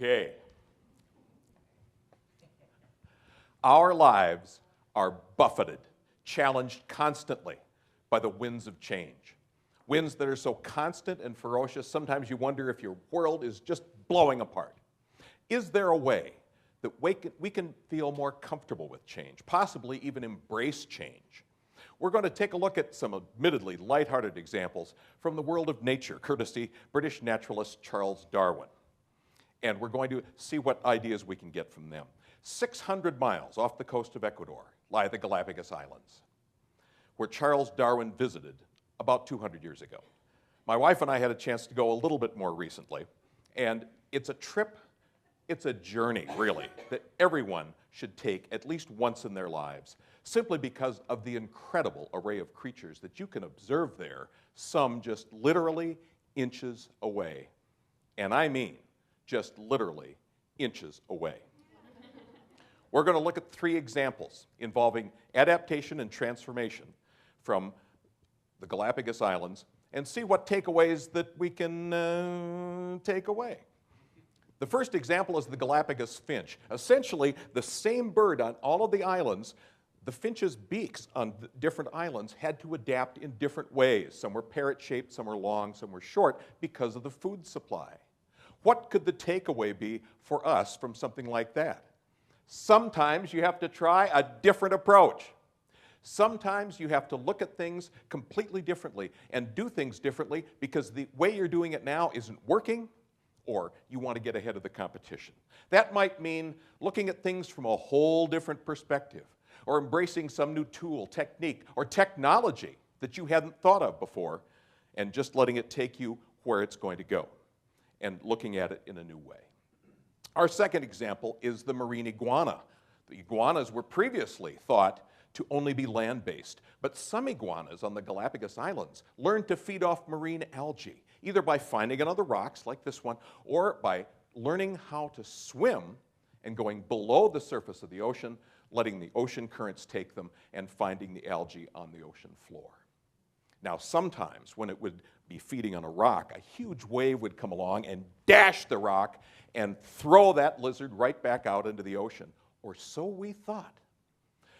Okay. Our lives are buffeted, challenged constantly by the winds of change. Winds that are so constant and ferocious, sometimes you wonder if your world is just blowing apart. Is there a way that we can feel more comfortable with change, possibly even embrace change? We're going to take a look at some admittedly lighthearted examples from the world of nature, courtesy British naturalist Charles Darwin. And we're going to see what ideas we can get from them. 600 miles off the coast of Ecuador lie the Galapagos Islands, where Charles Darwin visited about 200 years ago. My wife and I had a chance to go a little bit more recently, and it's a trip, it's a journey, really, that everyone should take at least once in their lives, simply because of the incredible array of creatures that you can observe there, some just literally inches away. And I mean just literally inches away. We're going to look at 3 examples involving adaptation and transformation from the Galapagos Islands and see what takeaways that we can take away. The first example is the Galapagos finch. Essentially, the same bird on all of the islands. The finch's beaks on the different islands had to adapt in different ways. Some were parrot-shaped, some were long, some were short, because of the food supply. What could the takeaway be for us from something like that? Sometimes you have to try a different approach. Sometimes you have to look at things completely differently and do things differently because the way you're doing it now isn't working, or you want to get ahead of the competition. That might mean looking at things from a whole different perspective, or embracing some new tool, technique, or technology that you hadn't thought of before, and just letting it take you where it's going to go, and looking at it in a new way. Our second example is the marine iguana. The iguanas were previously thought to only be land-based, but some iguanas on the Galapagos Islands learned to feed off marine algae, either by finding it on the rocks like this one, or by learning how to swim and going below the surface of the ocean, letting the ocean currents take them, and finding the algae on the ocean floor. Now, sometimes when it would be feeding on a rock, a huge wave would come along and dash the rock and throw that lizard right back out into the ocean, or so we thought.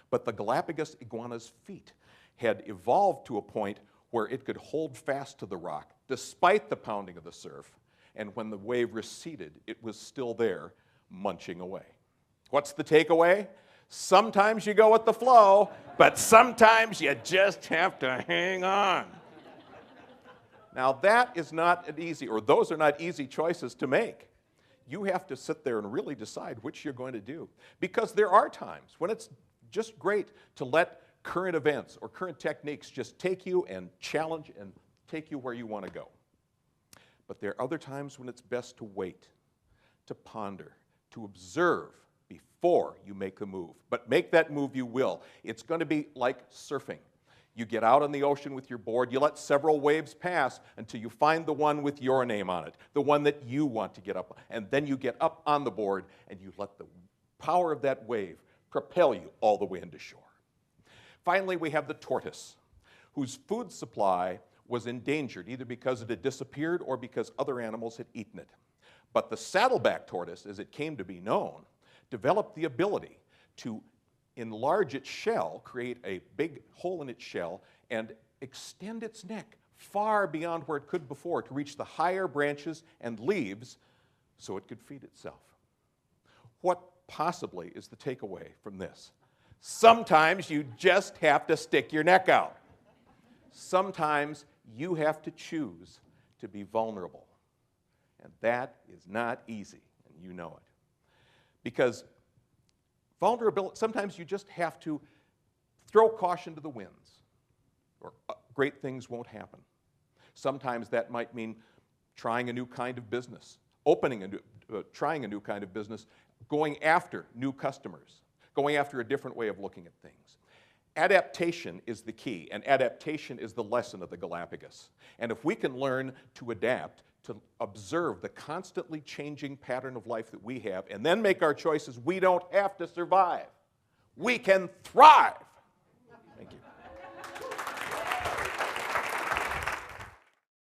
But the Galapagos iguana's feet had evolved to a point where it could hold fast to the rock despite the pounding of the surf, and when the wave receded, it was still there, munching away. What's the takeaway? Sometimes you go with the flow, but sometimes you just have to hang on. Now that is not an easy, or those are not easy choices to make. You have to sit there and really decide which you're going to do. Because there are times when it's just great to let current events or current techniques just take you and challenge and take you where you want to go. But there are other times when it's best to wait, to ponder, to observe before you make the move. But make that move you will. It's going to be like surfing. You get out on the ocean with your board, you let several waves pass until you find the one with your name on it, the one that you want to get up on. And then you get up on the board and you let the power of that wave propel you all the way into shore. Finally, we have the tortoise, whose food supply was endangered, either because it had disappeared or because other animals had eaten it. But the saddleback tortoise, as it came to be known, developed the ability to enlarge its shell, create a big hole in its shell, and extend its neck far beyond where it could before to reach the higher branches and leaves so it could feed itself. What possibly is the takeaway from this? Sometimes you just have to stick your neck out. Sometimes you have to choose to be vulnerable. And that is not easy, and you know it. Because vulnerability, sometimes you just have to throw caution to the winds, or great things won't happen. Sometimes that might mean trying a new kind of business, trying a new kind of business, going after new customers, going after a different way of looking at things. Adaptation is the key, and adaptation is the lesson of the Galapagos. And if we can learn to adapt, to observe the constantly changing pattern of life that we have, and then make our choices, we don't have to survive. We can thrive.